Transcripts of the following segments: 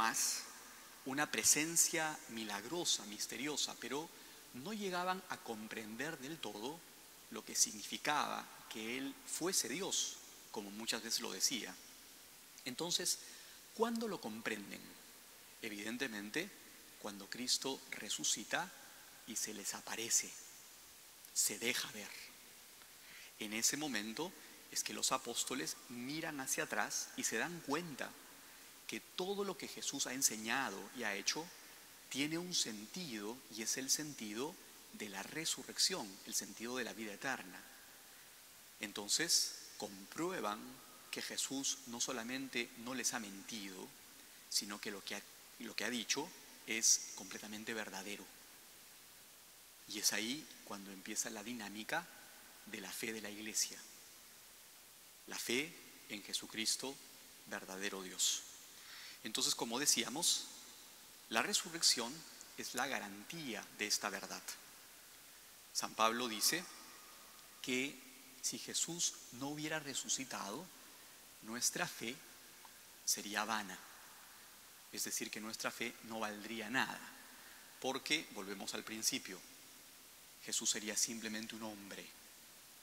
más una presencia milagrosa, misteriosa, pero no llegaban a comprender del todo lo que significaba que Él fuese Dios, como muchas veces lo decía. Entonces, ¿cuándo lo comprenden? Evidentemente, cuando Cristo resucita y se les aparece, se deja ver. En ese momento es que los apóstoles miran hacia atrás y se dan cuenta que todo lo que Jesús ha enseñado y ha hecho tiene un sentido, y es el sentido de la resurrección, el sentido de la vida eterna. Entonces comprueban que Jesús no solamente no les ha mentido, sino que lo que ha dicho es completamente verdadero. Y es ahí cuando empieza la dinámica de la fe de la Iglesia. La fe en Jesucristo, verdadero Dios. Entonces, como decíamos, la resurrección es la garantía de esta verdad. San Pablo dice que si Jesús no hubiera resucitado, nuestra fe sería vana. Es decir, que nuestra fe no valdría nada, porque, volvemos al principio, Jesús sería simplemente un hombre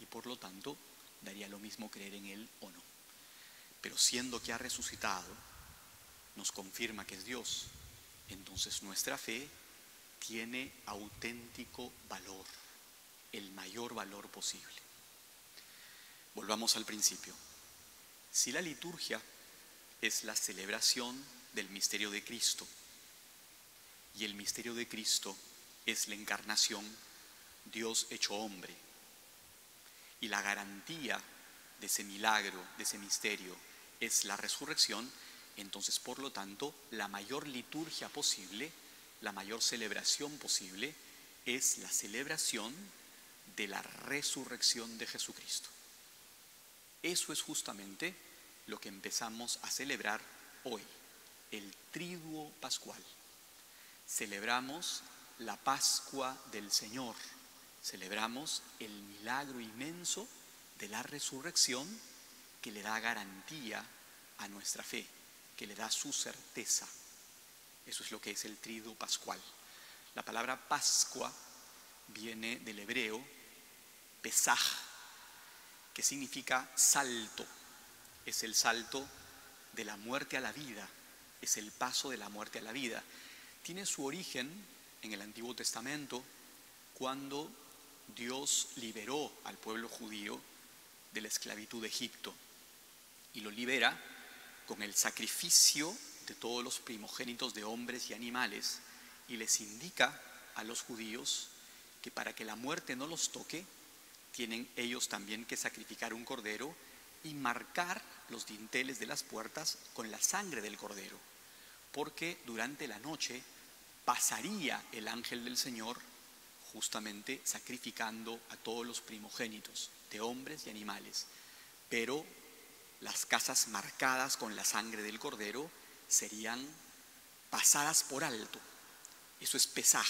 y por lo tanto daría lo mismo creer en Él o no. Pero siendo que ha resucitado, nos confirma que es Dios, entonces nuestra fe tiene auténtico valor, el mayor valor posible. Volvamos al principio. Si la liturgia es la celebración del misterio de Cristo y el misterio de Cristo es la encarnación, Dios hecho hombre, y la garantía de ese milagro, de ese misterio, es la resurrección, entonces por lo tanto la mayor liturgia posible, la mayor celebración posible es la celebración de la resurrección de Jesucristo. Eso es justamente lo que empezamos a celebrar hoy, el Triduo Pascual. Celebramos la Pascua del Señor, celebramos el milagro inmenso de la resurrección que le da garantía a nuestra fe, que le da su certeza. Eso es lo que es el Triduo Pascual. La palabra Pascua viene del hebreo Pesaj, que significa salto. Es el salto de la muerte a la vida, es el paso de la muerte a la vida. Tiene su origen en el Antiguo Testamento, cuando Dios liberó al pueblo judío de la esclavitud de Egipto y lo libera con el sacrificio de todos los primogénitos de hombres y animales, y les indica a los judíos que para que la muerte no los toque, tienen ellos también que sacrificar un cordero y marcar los dinteles de las puertas con la sangre del cordero, porque durante la noche pasaría el ángel del Señor justamente sacrificando a todos los primogénitos de hombres y animales, pero las casas marcadas con la sangre del cordero serían pasadas por alto. Eso es Pesaj.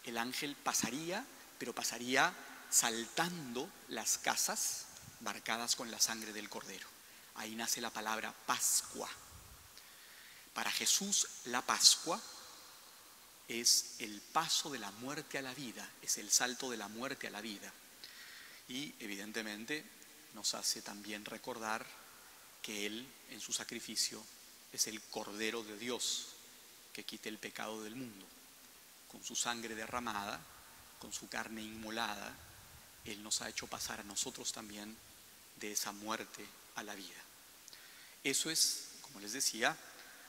El ángel pasaría, pero pasaría saltando las casas marcadas con la sangre del cordero. Ahí nace la palabra Pascua. Para Jesús la Pascua es el paso de la muerte a la vida, es el salto de la muerte a la vida. Y evidentemente nos hace también recordar que Él en su sacrificio es el Cordero de Dios que quita el pecado del mundo. Con su sangre derramada, con su carne inmolada, Él nos ha hecho pasar a nosotros también de esa muerte a la vida. Eso es, como les decía,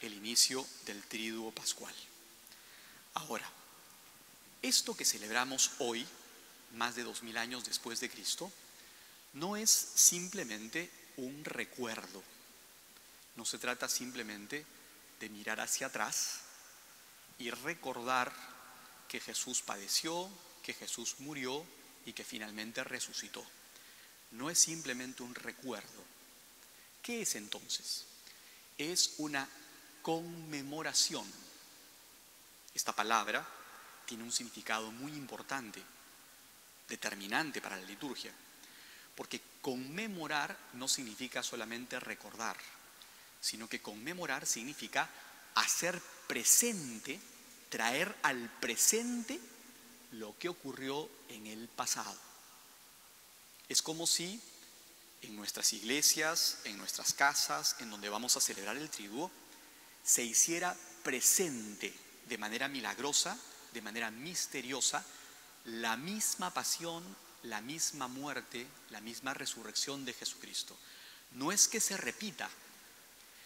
el inicio del Triduo Pascual. Ahora, esto que celebramos hoy, más de 2000 años después de Cristo, no es simplemente un recuerdo. No se trata simplemente de mirar hacia atrás y recordar que Jesús padeció, que Jesús murió y que finalmente resucitó. No es simplemente un recuerdo. ¿Qué es entonces? Es una conmemoración. Esta palabra tiene un significado muy importante, determinante para la liturgia, porque conmemorar no significa solamente recordar, sino que conmemorar significa hacer presente, traer al presente lo que ocurrió en el pasado. Es como si en nuestras iglesias, en nuestras casas, en donde vamos a celebrar el triduo, se hiciera presente de manera milagrosa, de manera misteriosa, la misma pasión, la misma muerte, la misma resurrección de Jesucristo. No es que se repita,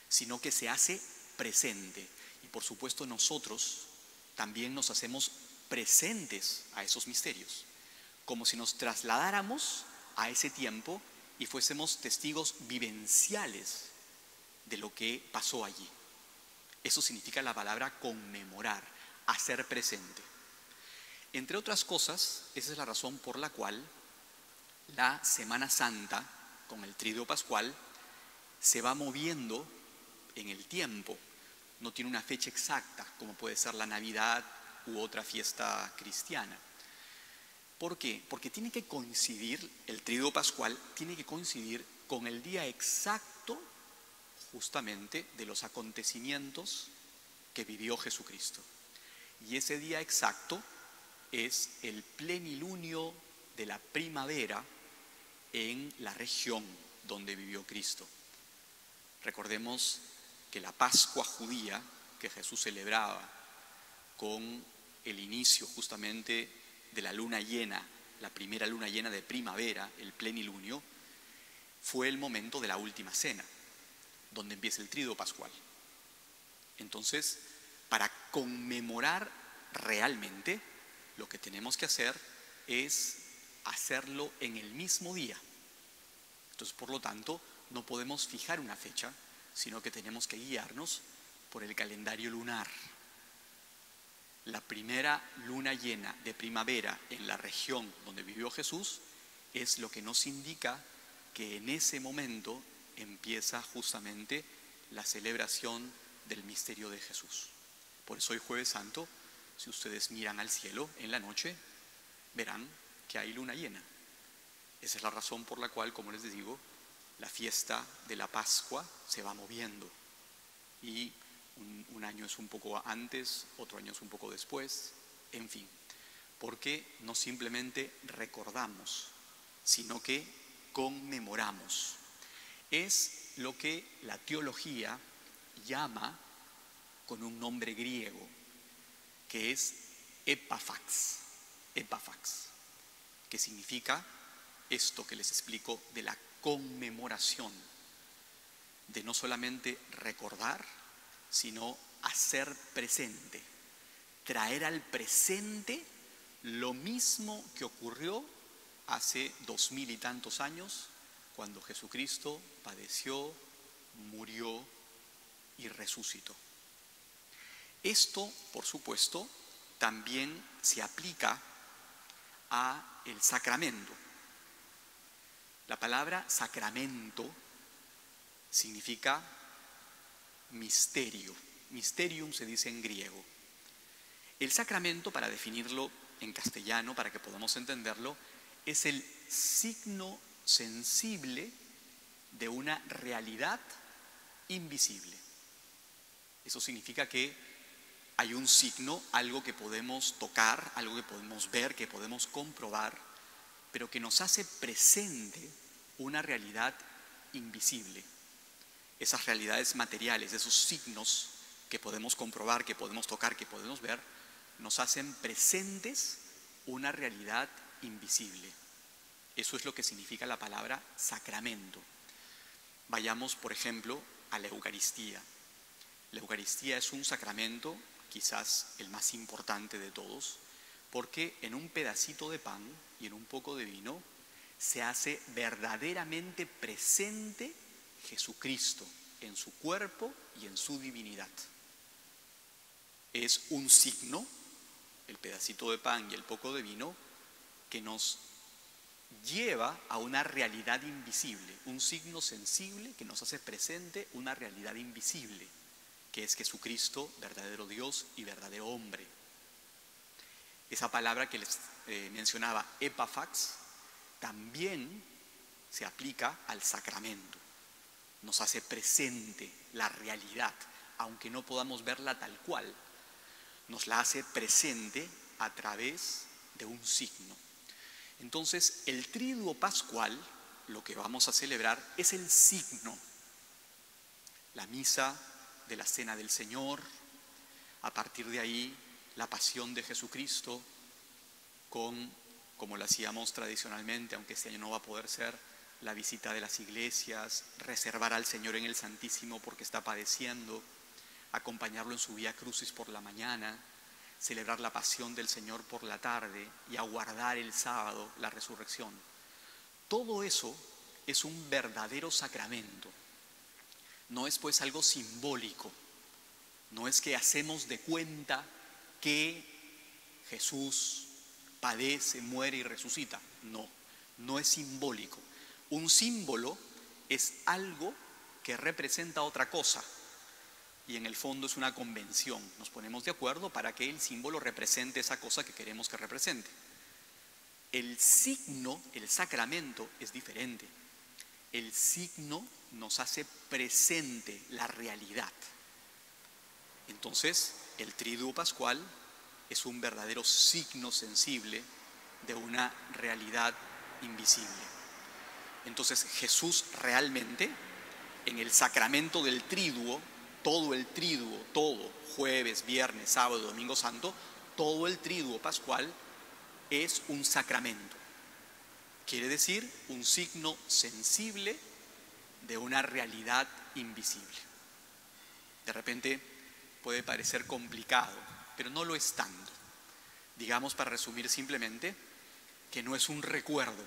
sino que se hace presente. Y por supuesto nosotros también nos hacemos presentes a esos misterios, como si nos trasladáramos a ese tiempo y fuésemos testigos vivenciales de lo que pasó allí. Eso significa la palabra conmemorar, hacer presente. Entre otras cosas, esa es la razón por la cual la Semana Santa, con el Triduo Pascual, se va moviendo en el tiempo. No tiene una fecha exacta, como puede ser la Navidad u otra fiesta cristiana. ¿Por qué? Porque tiene que coincidir, el Triduo Pascual tiene que coincidir con el día exacto justamente de los acontecimientos que vivió Jesucristo. Y ese día exacto es el plenilunio de la primavera en la región donde vivió Cristo. Recordemos que la Pascua judía que Jesús celebraba con el inicio justamente de la luna llena, la primera luna llena de primavera, el plenilunio, fue el momento de la última cena, donde empieza el Triduo Pascual. Entonces, para conmemorar realmente, lo que tenemos que hacer es hacerlo en el mismo día. Entonces, por lo tanto, no podemos fijar una fecha, sino que tenemos que guiarnos por el calendario lunar. La primera luna llena de primavera en la región donde vivió Jesús es lo que nos indica que en ese momento empieza justamente la celebración del misterio de Jesús. Por eso hoy Jueves Santo, si ustedes miran al cielo en la noche, verán que hay luna llena. Esa es la razón por la cual, como les digo, la fiesta de la Pascua se va moviendo. Y un año es un poco antes, otro año es un poco después, en fin. Porque no simplemente recordamos, sino que conmemoramos. Es lo que la teología llama con un nombre griego, que es epáfax, que significa esto que les explico de la conmemoración, de no solamente recordar, sino hacer presente, traer al presente lo mismo que ocurrió hace 2000 y tantos años, cuando Jesucristo padeció, murió y resucitó. Esto, por supuesto, también se aplica a el sacramento. La palabra sacramento significa misterio. Mysterium se dice en griego. El sacramento, para definirlo en castellano, para que podamos entenderlo, es el signo sensible de una realidad invisible. Eso significa que hay un signo, algo que podemos tocar, algo que podemos ver, que podemos comprobar, pero que nos hace presente una realidad invisible. Esas realidades materiales, esos signos que podemos comprobar, que podemos tocar, que podemos ver, nos hacen presentes una realidad invisible. Eso es lo que significa la palabra sacramento. Vayamos, por ejemplo, a la Eucaristía. La Eucaristía es un sacramento, quizás el más importante de todos, porque en un pedacito de pan y en un poco de vino se hace verdaderamente presente Jesucristo en su cuerpo y en su divinidad. Es un signo, el pedacito de pan y el poco de vino, que nos lleva a una realidad invisible, un signo sensible que nos hace presente una realidad invisible, que es Jesucristo, verdadero Dios y verdadero hombre. Esa palabra que les mencionaba, epáfax, también se aplica al sacramento. Nos hace presente la realidad, aunque no podamos verla tal cual. Nos la hace presente a través de un signo. Entonces, el Triduo Pascual, lo que vamos a celebrar, es el signo. La misa de la Cena del Señor, a partir de ahí, la pasión de Jesucristo, con, como lo hacíamos tradicionalmente, aunque este año no va a poder ser, la visita de las iglesias, reservar al Señor en el Santísimo porque está padeciendo, acompañarlo en su Vía Crucis por la mañana, celebrar la pasión del Señor por la tarde y aguardar el sábado la resurrección. Todo eso es un verdadero sacramento. No es pues algo simbólico, no es que hacemos de cuenta que Jesús padece, muere y resucita. No, no es simbólico. Un símbolo es algo que representa otra cosa y en el fondo es una convención. Nos ponemos de acuerdo para que el símbolo represente esa cosa que queremos que represente. El signo, el sacramento, es diferente. El signo nos hace presente la realidad. Entonces, el Triduo Pascual es un verdadero signo sensible de una realidad invisible. Entonces, Jesús realmente, en el sacramento del Triduo, todo el Triduo, todo, jueves, viernes, sábado, domingo santo, todo el Triduo Pascual es un sacramento. Quiere decir, un signo sensible de una realidad invisible. De repente puede parecer complicado, pero no lo es tanto. Digamos, para resumir simplemente, que no es un recuerdo.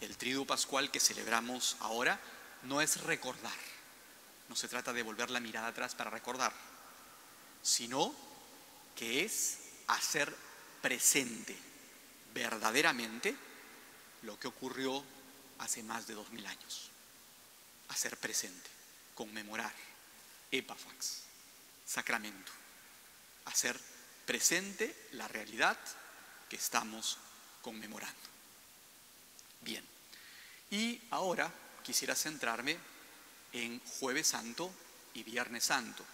El Triduo Pascual que celebramos ahora no es recordar. No se trata de volver la mirada atrás para recordar, sino que es hacer presente verdaderamente lo que ocurrió hace más de 2000 años. Hacer presente, conmemorar, epafax, sacramento. Hacer presente la realidad que estamos conmemorando. Bien, y ahora quisiera centrarme en Jueves Santo y Viernes Santo.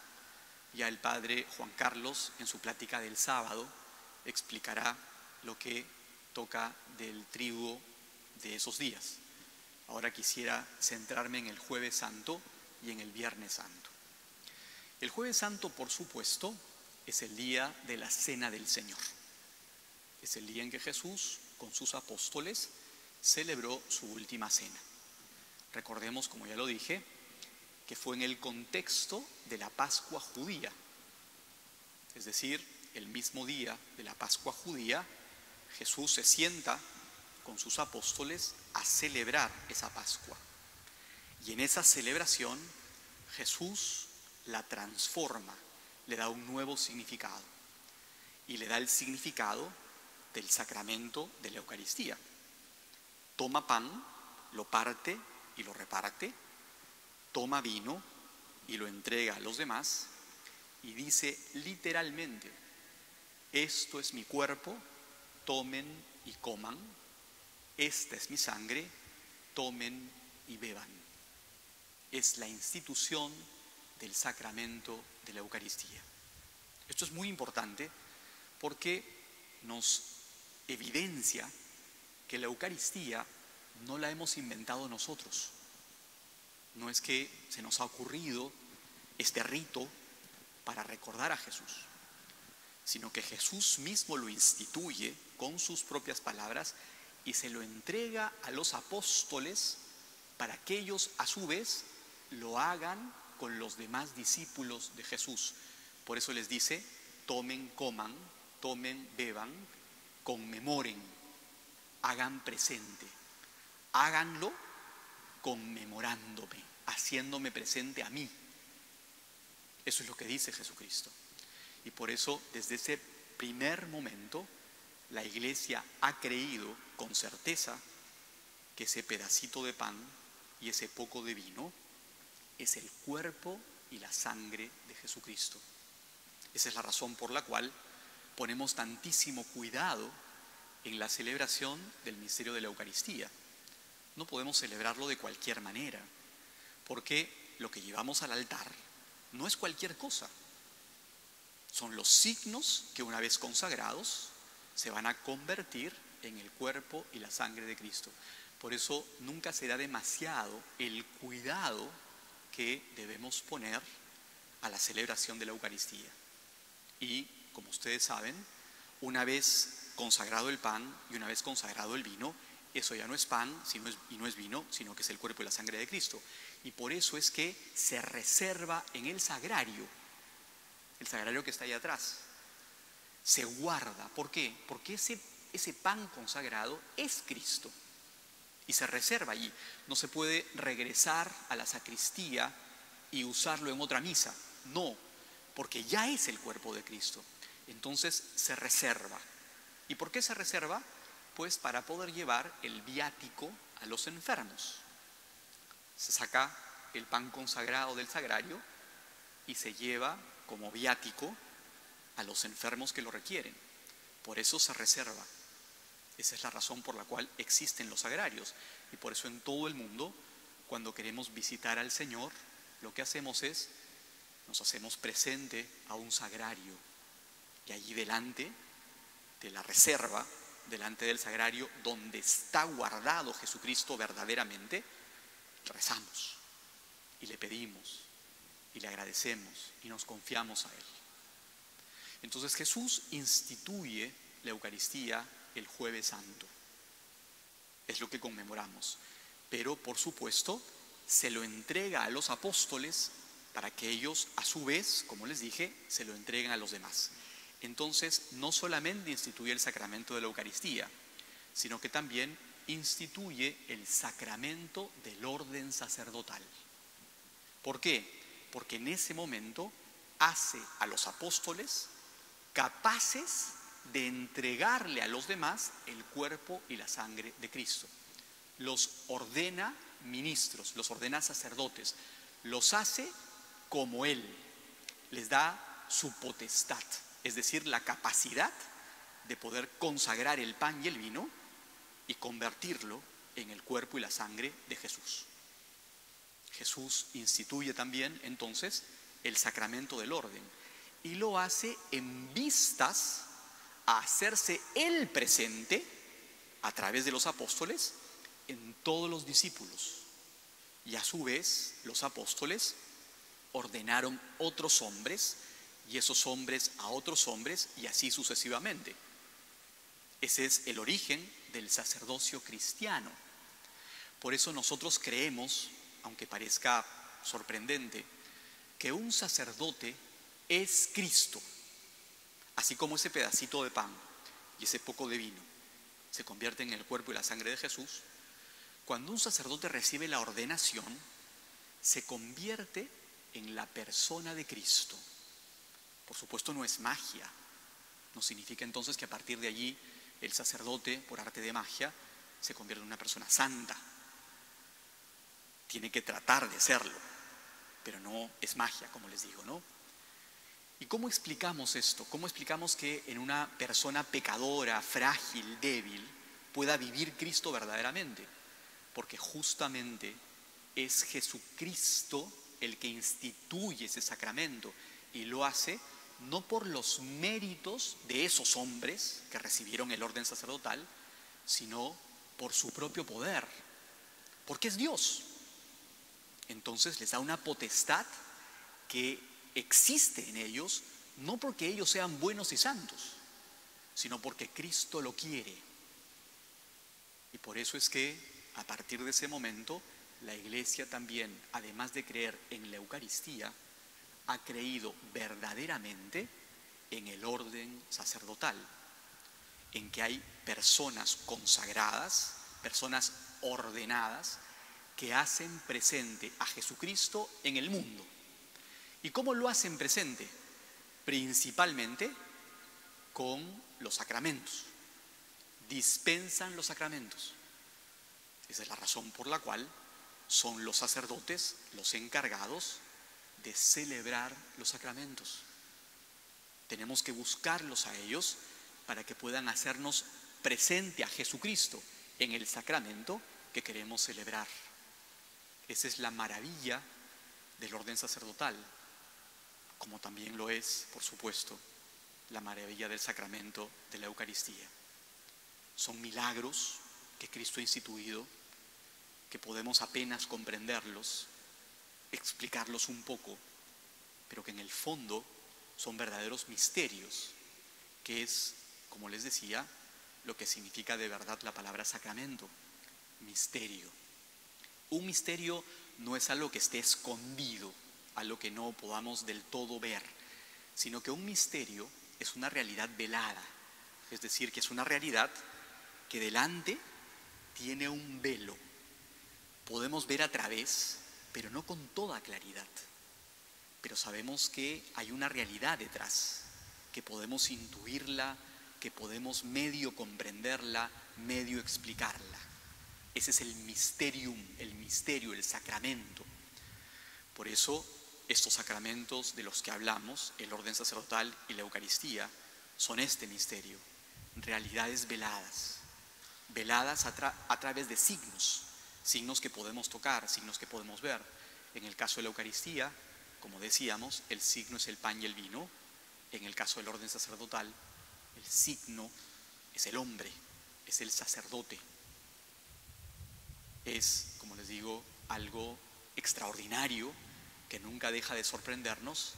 Ya el padre Juan Carlos, en su plática del sábado, explicará lo que toca del triduo de esos días. Ahora quisiera centrarme en el Jueves Santo y en el Viernes Santo. El Jueves Santo, por supuesto, es el día de la Cena del Señor. Es el día en que Jesús, con sus apóstoles, celebró su última cena. Recordemos, como ya lo dije, que fue en el contexto de la Pascua judía. Es decir, el mismo día de la Pascua judía, Jesús se sienta con sus apóstoles a celebrar esa Pascua. Y en esa celebración, Jesús la transforma, le da un nuevo significado. Y le da el significado del sacramento de la Eucaristía. Toma pan, lo parte y lo reparte, toma vino y lo entrega a los demás y dice literalmente: esto es mi cuerpo, tomen y coman, esta es mi sangre, tomen y beban. Es la institución del sacramento de la Eucaristía. Esto es muy importante porque nos evidencia que la Eucaristía no la hemos inventado nosotros. No es que se nos ha ocurrido este rito para recordar a Jesús, sino que Jesús mismo lo instituye con sus propias palabras y se lo entrega a los apóstoles para que ellos a su vez lo hagan con los demás discípulos de Jesús. Por eso les dice: tomen, coman, tomen, beban, conmemoren, hagan presente, háganlo conmemorándome, haciéndome presente a mí. Eso es lo que dice Jesucristo. Y por eso, desde ese primer momento, la Iglesia ha creído con certeza que ese pedacito de pan y ese poco de vino es el cuerpo y la sangre de Jesucristo. Esa es la razón por la cual ponemos tantísimo cuidado en la celebración del misterio de la Eucaristía. No podemos celebrarlo de cualquier manera, porque lo que llevamos al altar no es cualquier cosa. Son los signos que una vez consagrados se van a convertir en el cuerpo y la sangre de Cristo. Por eso nunca será demasiado el cuidado que debemos poner a la celebración de la Eucaristía. Y, como ustedes saben, una vez consagrado el pan y una vez consagrado el vino, eso ya no es pan y no es vino, sino que es el cuerpo y la sangre de Cristo. Y por eso es que se reserva en el sagrario que está ahí atrás. Se guarda. ¿Por qué? Porque ese pan consagrado es Cristo. Y se reserva allí. No se puede regresar a la sacristía y usarlo en otra misa. No, porque ya es el cuerpo de Cristo. Entonces se reserva. ¿Y por qué se reserva? Pues para poder llevar el viático a los enfermos. Se saca el pan consagrado del sagrario y se lleva como viático a los enfermos que lo requieren. Por eso se reserva. Esa es la razón por la cual existen los sagrarios. Y por eso en todo el mundo, cuando queremos visitar al Señor, lo que hacemos es, nos hacemos presente a un sagrario. Y allí delante de la reserva, delante del sagrario, donde está guardado Jesucristo verdaderamente, rezamos y le pedimos y le agradecemos y nos confiamos a Él. Entonces Jesús instituye la Eucaristía el Jueves Santo. Es lo que conmemoramos. Pero, por supuesto, se lo entrega a los apóstoles para que ellos, a su vez, como les dije, se lo entreguen a los demás. Entonces, no solamente instituye el sacramento de la Eucaristía, sino que también instituye el sacramento del orden sacerdotal. ¿Por qué? Porque en ese momento hace a los apóstoles capaces de entregarle a los demás el cuerpo y la sangre de Cristo. Los ordena ministros, los ordena sacerdotes, los hace como Él, les da su potestad, es decir, la capacidad de poder consagrar el pan y el vino y convertirlo en el cuerpo y la sangre de Jesús. Jesús instituye también entonces el sacramento del orden y lo hace en vistas a hacerse Él presente a través de los apóstoles en todos los discípulos. Y a su vez los apóstoles ordenaron otros hombres y esos hombres a otros hombres y así sucesivamente. Ese es el origen del sacerdocio cristiano. Por eso nosotros creemos, aunque parezca sorprendente, que un sacerdote es Cristo. Así como ese pedacito de pan y ese poco de vino se convierten en el cuerpo y la sangre de Jesús, cuando un sacerdote recibe la ordenación, se convierte en la persona de Cristo. Por supuesto no es magia. No significa entonces que a partir de allí el sacerdote, por arte de magia, se convierte en una persona santa. Tiene que tratar de serlo, pero no es magia, como les digo, ¿no? ¿Y cómo explicamos esto? ¿Cómo explicamos que en una persona pecadora, frágil, débil, pueda vivir Cristo verdaderamente? Porque justamente es Jesucristo el que instituye ese sacramento y lo hace no por los méritos de esos hombres que recibieron el orden sacerdotal, sino por su propio poder, porque es Dios. Entonces les da una potestad que existe en ellos, no porque ellos sean buenos y santos, sino porque Cristo lo quiere. Y por eso es que a partir de ese momento la Iglesia también, además de creer en la Eucaristía, ha creído verdaderamente en el orden sacerdotal, en que hay personas consagradas, personas ordenadas, que hacen presente a Jesucristo en el mundo. ¿Y cómo lo hacen presente? Principalmente con los sacramentos. Dispensan los sacramentos. Esa es la razón por la cual son los sacerdotes los encargados de celebrar los sacramentos. Tenemos que buscarlos a ellos para que puedan hacernos presente a Jesucristo en el sacramento que queremos celebrar. Esa es la maravilla del orden sacerdotal, como también lo es, por supuesto, la maravilla del sacramento de la Eucaristía. Son milagros que Cristo ha instituido, que podemos apenas comprenderlos, explicarlos un poco, pero que en el fondo son verdaderos misterios, que es, como les decía, lo que significa de verdad la palabra sacramento, misterio. Un misterio no es algo que esté escondido, algo que no podamos del todo ver, sino que un misterio es una realidad velada, es decir, que es una realidad que delante tiene un velo. Podemos ver a través, pero no con toda claridad. Pero sabemos que hay una realidad detrás, que podemos intuirla, que podemos medio comprenderla, medio explicarla. Ese es el misterium, el misterio, el sacramento. Por eso, estos sacramentos de los que hablamos, el orden sacerdotal y la Eucaristía, son este misterio, realidades veladas, veladas a través de signos, signos que podemos tocar, signos que podemos ver. En el caso de la Eucaristía, como decíamos, el signo es el pan y el vino. En el caso del orden sacerdotal, el signo es el hombre, es el sacerdote. Es, como les digo, algo extraordinario que nunca deja de sorprendernos,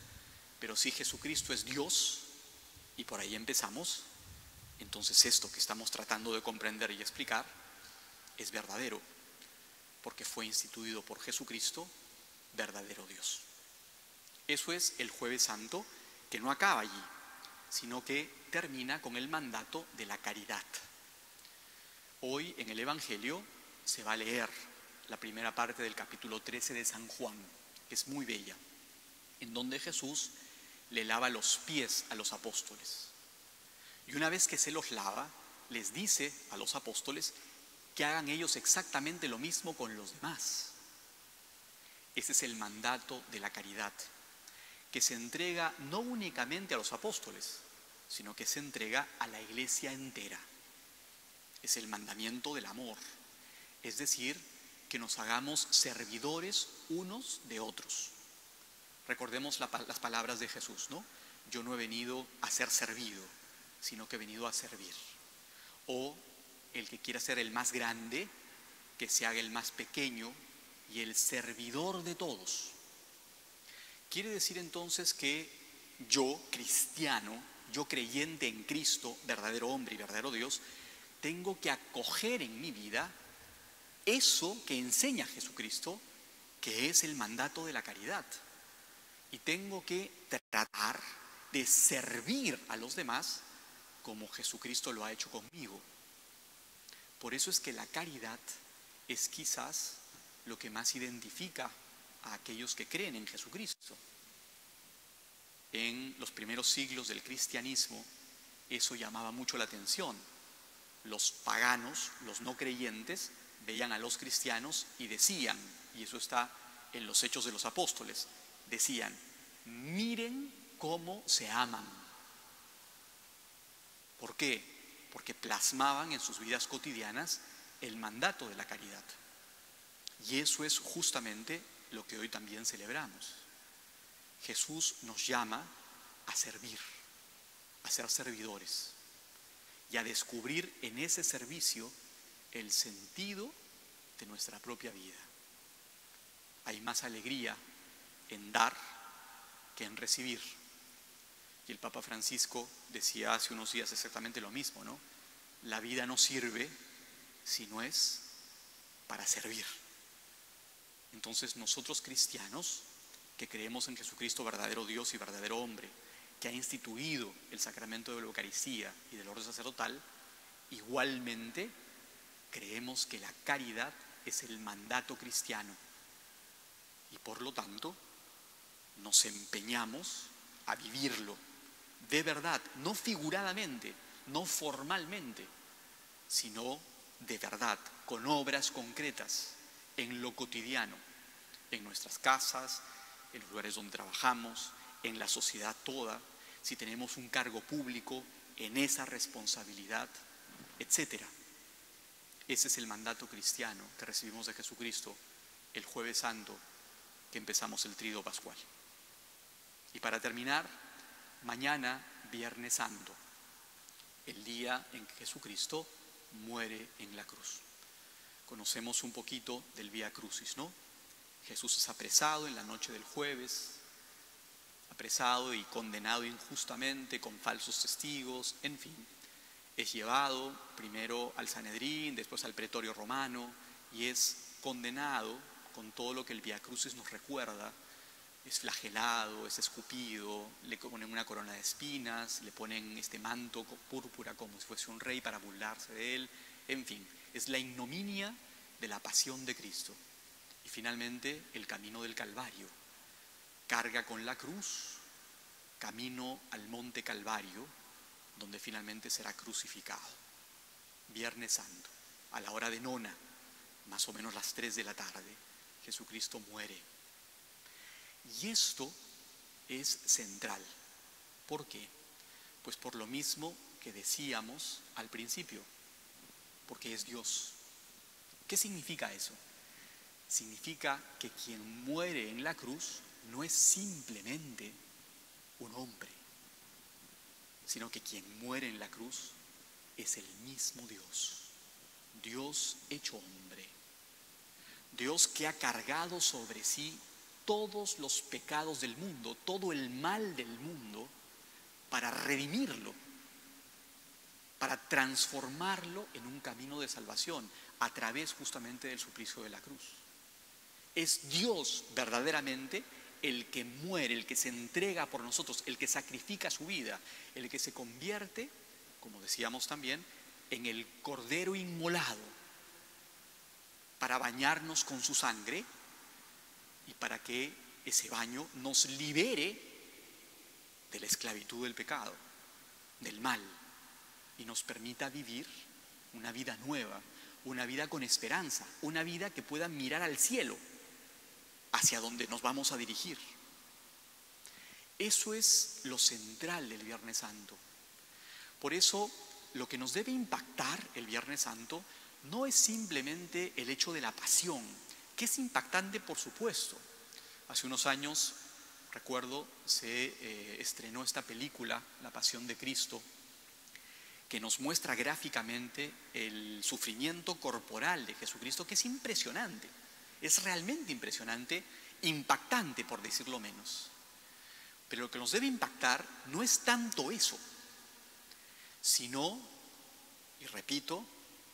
pero si Jesucristo es Dios, y por ahí empezamos, entonces esto que estamos tratando de comprender y explicar es verdadero, porque fue instituido por Jesucristo, verdadero Dios. Eso es el Jueves Santo, que no acaba allí, sino que termina con el mandato de la caridad. Hoy en el Evangelio se va a leer la primera parte del capítulo 13 de San Juan, que es muy bella, en donde Jesús le lava los pies a los apóstoles. Y una vez que se los lava, les dice a los apóstoles que hagan ellos exactamente lo mismo con los demás. Ese es el mandato de la caridad, que se entrega no únicamente a los apóstoles, sino que se entrega a la iglesia entera. Es el mandamiento del amor, es decir, que nos hagamos servidores unos de otros. Recordemos las palabras de Jesús, ¿no? Yo no he venido a ser servido, sino que he venido a servir. O el que quiera ser el más grande, que se haga el más pequeño y el servidor de todos. Quiere decir entonces que yo, cristiano, yo creyente en Cristo, verdadero hombre y verdadero Dios, tengo que acoger en mi vida eso que enseña Jesucristo, que es el mandato de la caridad. Y tengo que tratar de servir a los demás como Jesucristo lo ha hecho conmigo. Por eso es que la caridad es quizás lo que más identifica a aquellos que creen en Jesucristo. En los primeros siglos del cristianismo, eso llamaba mucho la atención. Los paganos, los no creyentes, veían a los cristianos y decían, y eso está en los Hechos de los Apóstoles, decían, miren cómo se aman. ¿Por qué? Porque plasmaban en sus vidas cotidianas el mandato de la caridad. Y eso es justamente lo que hoy también celebramos. Jesús nos llama a servir, a ser servidores y a descubrir en ese servicio el sentido de nuestra propia vida. Hay más alegría en dar que en recibir. Y el Papa Francisco decía hace unos días exactamente lo mismo, ¿no? La vida no sirve si no es para servir. Entonces nosotros cristianos, que creemos en Jesucristo, verdadero Dios y verdadero hombre, que ha instituido el sacramento de la Eucaristía y del orden sacerdotal, igualmente creemos que la caridad es el mandato cristiano. Y por lo tanto, nos empeñamos a vivirlo de verdad, no figuradamente, no formalmente, sino de verdad, con obras concretas, en lo cotidiano, en nuestras casas, en los lugares donde trabajamos, en la sociedad toda, si tenemos un cargo público, en esa responsabilidad, etc. Ese es el mandato cristiano que recibimos de Jesucristo el Jueves Santo, que empezamos el Tríodo Pascual. Y para terminar, mañana, Viernes Santo, el día en que Jesucristo muere en la cruz. Conocemos un poquito del Vía Crucis, ¿no? Jesús es apresado en la noche del jueves, apresado y condenado injustamente con falsos testigos, en fin. Es llevado primero al Sanedrín, después al Pretorio Romano y es condenado con todo lo que el Vía Crucis nos recuerda. Es flagelado, es escupido, le ponen una corona de espinas, le ponen este manto púrpura como si fuese un rey para burlarse de él. En fin, es la ignominia de la pasión de Cristo. Y finalmente el camino del Calvario. Carga con la cruz, camino al monte Calvario, donde finalmente será crucificado. Viernes Santo, a la hora de nona, más o menos las 3 de la tarde, Jesucristo muere. Y esto es central. ¿Por qué? Pues por lo mismo que decíamos al principio, porque es Dios. ¿Qué significa eso? Significa que quien muere en la cruz no es simplemente un hombre, sino que quien muere en la cruz es el mismo Dios. Dios hecho hombre. Dios que ha cargado sobre sí todos los pecados del mundo, todo el mal del mundo, para redimirlo, para transformarlo en un camino de salvación a través justamente del suplicio de la cruz. Es Dios verdaderamente el que muere, el que se entrega por nosotros, el que sacrifica su vida, el que se convierte, como decíamos también, en el cordero inmolado para bañarnos con su sangre y para que ese baño nos libere de la esclavitud del pecado, del mal, y nos permita vivir una vida nueva, una vida con esperanza, una vida que pueda mirar al cielo, hacia donde nos vamos a dirigir. Eso es lo central del Viernes Santo. Por eso, lo que nos debe impactar el Viernes Santo no es simplemente el hecho de la pasión, que es impactante, por supuesto. Hace unos años, recuerdo, se estrenó esta película, La Pasión de Cristo, que nos muestra gráficamente el sufrimiento corporal de Jesucristo, que es impresionante, es realmente impresionante, impactante por decirlo menos. Pero lo que nos debe impactar no es tanto eso, sino, y repito,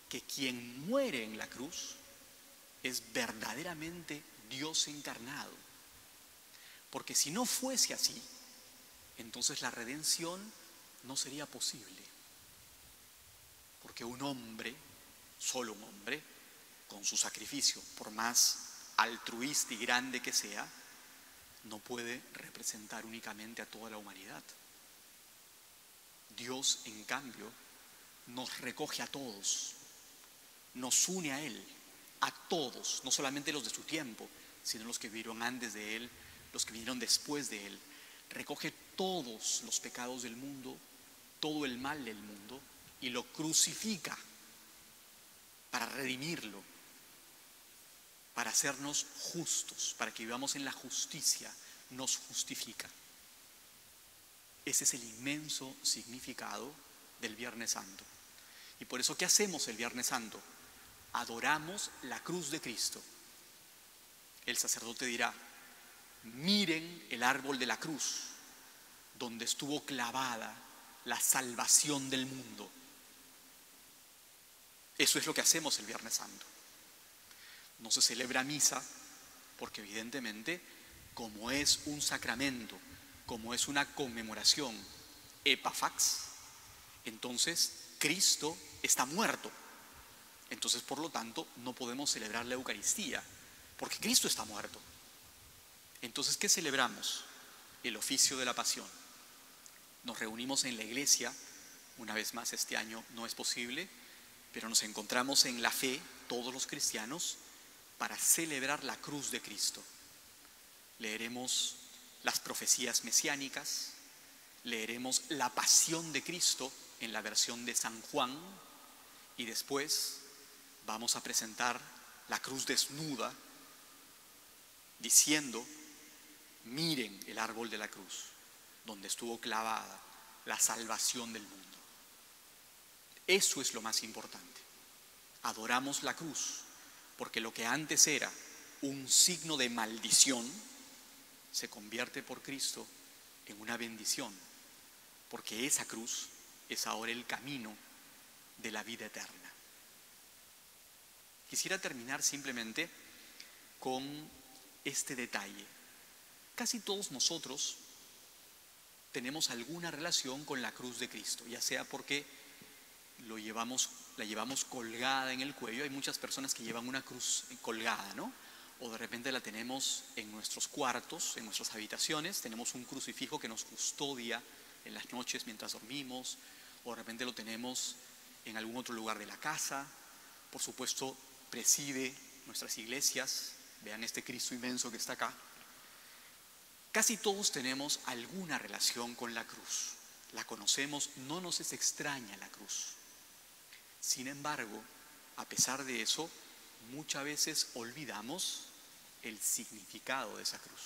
que quien muere en la cruz es verdaderamente Dios encarnado. Porque si no fuese así, entonces la redención no sería posible. Porque un hombre, solo un hombre, con su sacrificio, por más altruista y grande que sea, no puede representar únicamente a toda la humanidad. Dios, en cambio, nos recoge a todos, nos une a Él, a todos, no solamente los de su tiempo, sino los que vivieron antes de Él, los que vinieron después de Él. Recoge todos los pecados del mundo, todo el mal del mundo, y lo crucifica para redimirlo, para hacernos justos, para que vivamos en la justicia, nos justifica. Ese es el inmenso significado del Viernes Santo. Y por eso, ¿qué hacemos el Viernes Santo? Adoramos la cruz de Cristo. El sacerdote dirá: miren el árbol de la cruz, donde estuvo clavada la salvación del mundo. Eso es lo que hacemos el Viernes Santo. No se celebra misa porque evidentemente, como es un sacramento, como es una conmemoración epafax, entonces Cristo está muerto. Entonces, por lo tanto, no podemos celebrar la Eucaristía porque Cristo está muerto. Entonces, ¿qué celebramos? El oficio de la pasión. Nos reunimos en la iglesia, una vez más este año no es posible, pero nos encontramos en la fe, todos los cristianos, para celebrar la cruz de Cristo. Leeremos las profecías mesiánicas, leeremos la pasión de Cristo en la versión de San Juan, y después vamos a presentar la cruz desnuda, diciendo: Miren el árbol de la cruz, donde estuvo clavada la salvación del mundo. Eso es lo más importante. Adoramos la cruz, porque lo que antes era un signo de maldición, se convierte por Cristo en una bendición, porque esa cruz es ahora el camino de la vida eterna. Quisiera terminar simplemente con este detalle. Casi todos nosotros tenemos alguna relación con la cruz de Cristo, ya sea porque la llevamos colgada en el cuello. Hay muchas personas que llevan una cruz colgada, ¿no? O de repente la tenemos en nuestros cuartos, en nuestras habitaciones, tenemos un crucifijo que nos custodia en las noches mientras dormimos, o de repente lo tenemos en algún otro lugar de la casa. Por supuesto, preside nuestras iglesias. Vean este Cristo inmenso que está acá. Casi todos tenemos alguna relación con la cruz. La conocemos, no nos es extraña la cruz. Sin embargo, a pesar de eso, muchas veces olvidamos el significado de esa cruz.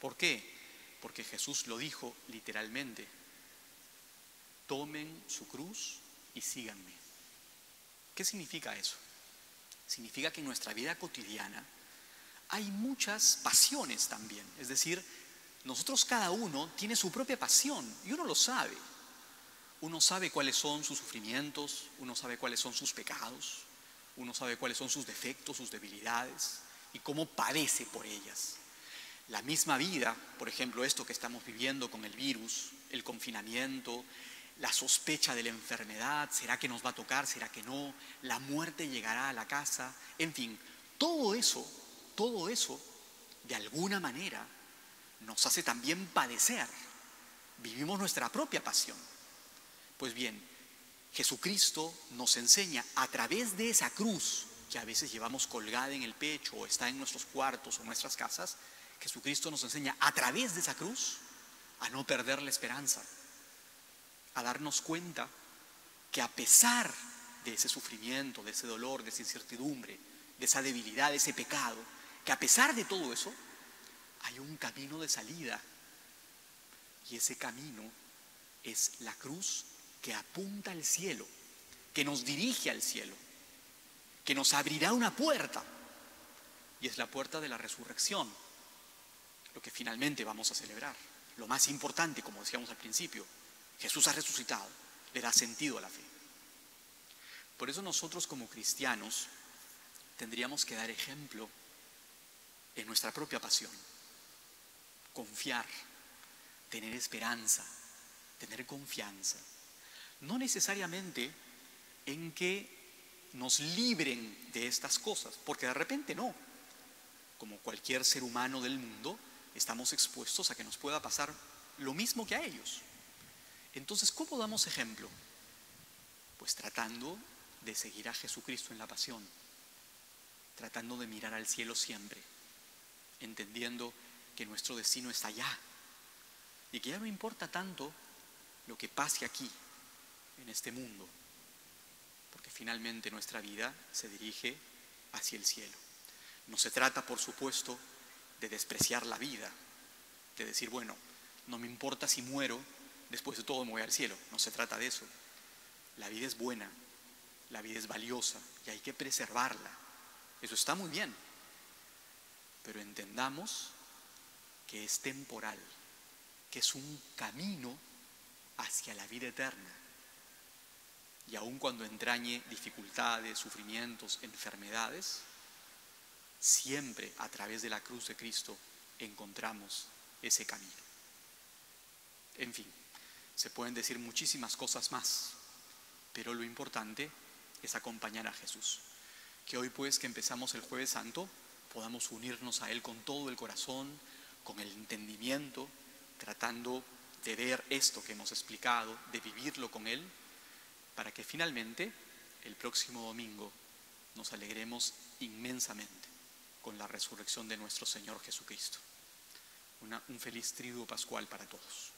¿Por qué? Porque Jesús lo dijo literalmente: tomen su cruz y síganme. ¿Qué significa eso? Significa que en nuestra vida cotidiana hay muchas pasiones también. Es decir, nosotros cada uno tiene su propia pasión y uno lo sabe. Uno sabe cuáles son sus sufrimientos, uno sabe cuáles son sus pecados, uno sabe cuáles son sus defectos, sus debilidades y cómo padece por ellas. La misma vida, por ejemplo, esto que estamos viviendo con el virus, el confinamiento, la sospecha de la enfermedad, ¿será que nos va a tocar? ¿Será que no? La muerte llegará a la casa. En fin, todo eso, de alguna manera, nos hace también padecer. Vivimos nuestra propia pasión. Pues bien, Jesucristo nos enseña a través de esa cruz que a veces llevamos colgada en el pecho o está en nuestros cuartos o en nuestras casas. Jesucristo nos enseña a través de esa cruz a no perder la esperanza, a darnos cuenta que a pesar de ese sufrimiento, de ese dolor, de esa incertidumbre, de esa debilidad, de ese pecado, que a pesar de todo eso hay un camino de salida, y ese camino es la cruz que apunta al cielo, que nos dirige al cielo, que nos abrirá una puerta, y es la puerta de la resurrección, lo que finalmente vamos a celebrar. Lo más importante, como decíamos al principio, Jesús ha resucitado, le da sentido a la fe. Por eso nosotros como cristianos tendríamos que dar ejemplo en nuestra propia pasión, confiar, tener esperanza, tener confianza. No necesariamente en que nos libren de estas cosas, porque de repente no. Como cualquier ser humano del mundo, estamos expuestos a que nos pueda pasar lo mismo que a ellos. Entonces, ¿cómo damos ejemplo? Pues tratando de seguir a Jesucristo en la pasión, tratando de mirar al cielo siempre, entendiendo que nuestro destino está allá y que ya no importa tanto lo que pase aquí, en este mundo, porque finalmente nuestra vida se dirige hacia el cielo. No se trata, por supuesto, de despreciar la vida, de decir, bueno, no me importa si muero, después de todo me voy al cielo. No se trata de eso. La vida es buena, la vida es valiosa y hay que preservarla. Eso está muy bien, pero entendamos que es temporal, que es un camino hacia la vida eterna. Y aun cuando entrañe dificultades, sufrimientos, enfermedades, siempre a través de la cruz de Cristo encontramos ese camino. En fin, se pueden decir muchísimas cosas más, pero lo importante es acompañar a Jesús. Que hoy, pues, que empezamos el Jueves Santo, podamos unirnos a Él con todo el corazón, con el entendimiento, tratando de ver esto que hemos explicado, de vivirlo con Él, para que finalmente el próximo domingo nos alegremos inmensamente con la resurrección de nuestro Señor Jesucristo. Un feliz triduo pascual para todos.